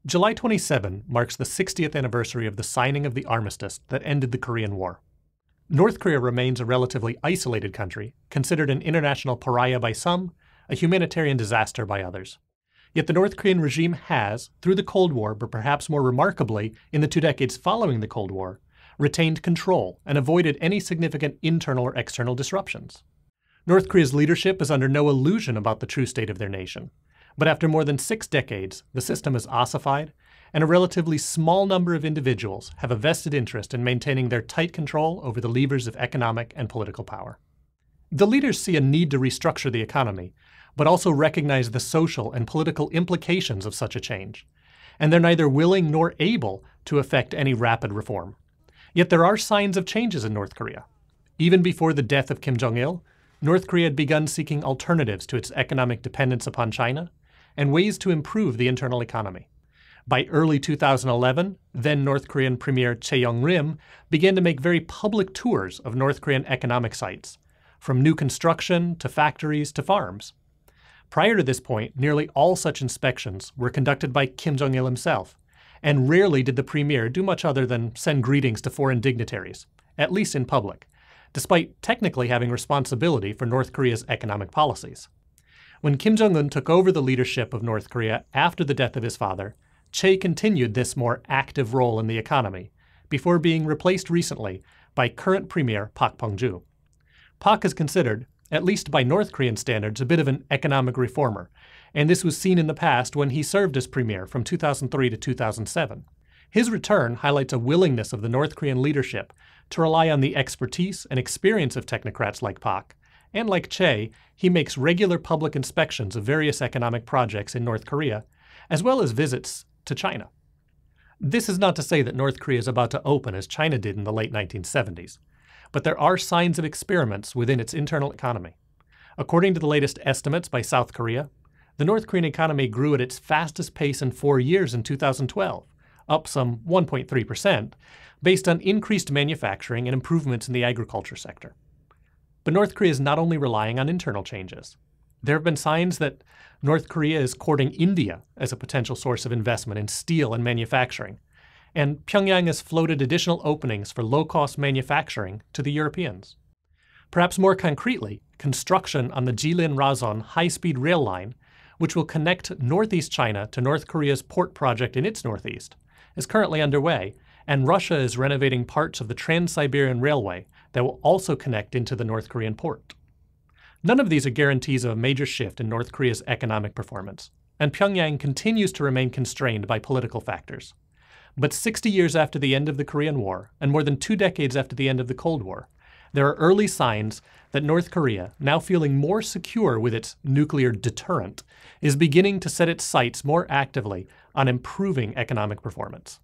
July 27 marks the 60th anniversary of the signing of the armistice that ended the Korean War. North Korea remains a relatively isolated country, considered an international pariah by some, a humanitarian disaster by others. Yet the North Korean regime has, through the Cold War, but perhaps more remarkably in the 2 decades following the Cold War, retained control and avoided any significant internal or external disruptions. North Korea's leadership is under no illusion about the true state of their nation. But after more than 6 decades, the system is ossified, and a relatively small number of individuals have a vested interest in maintaining their tight control over the levers of economic and political power. The leaders see a need to restructure the economy, but also recognize the social and political implications of such a change, and they're neither willing nor able to effect any rapid reform. Yet there are signs of changes in North Korea. Even before the death of Kim Jong-il, North Korea had begun seeking alternatives to its economic dependence upon China, and ways to improve the internal economy. By early 2011, then North Korean Premier Chae Young-rim began to make very public tours of North Korean economic sites, from new construction to factories to farms. Prior to this point, nearly all such inspections were conducted by Kim Jong-il himself, and rarely did the premier do much other than send greetings to foreign dignitaries, at least in public, despite technically having responsibility for North Korea's economic policies. When Kim Jong-un took over the leadership of North Korea after the death of his father, Chae continued this more active role in the economy, before being replaced recently by current Premier Park Bong-ju. Park is considered, at least by North Korean standards, a bit of an economic reformer, and this was seen in the past when he served as premier from 2003 to 2007. His return highlights a willingness of the North Korean leadership to rely on the expertise and experience of technocrats like Park, and like Chae, he makes regular public inspections of various economic projects in North Korea, as well as visits to China. This is not to say that North Korea is about to open as China did in the late 1970s, but there are signs of experiments within its internal economy. According to the latest estimates by South Korea, the North Korean economy grew at its fastest pace in 4 years in 2012, up some 1.3%, based on increased manufacturing and improvements in the agriculture sector. But North Korea is not only relying on internal changes. There have been signs that North Korea is courting India as a potential source of investment in steel and manufacturing, and Pyongyang has floated additional openings for low-cost manufacturing to the Europeans. Perhaps more concretely, construction on the Jilin-Razon high-speed rail line, which will connect northeast China to North Korea's port project in its northeast, is currently underway, and Russia is renovating parts of the Trans-Siberian Railway that will also connect into the North Korean port. None of these are guarantees of a major shift in North Korea's economic performance, and Pyongyang continues to remain constrained by political factors. But 60 years after the end of the Korean War, and more than 2 decades after the end of the Cold War, there are early signs that North Korea, now feeling more secure with its nuclear deterrent, is beginning to set its sights more actively on improving economic performance.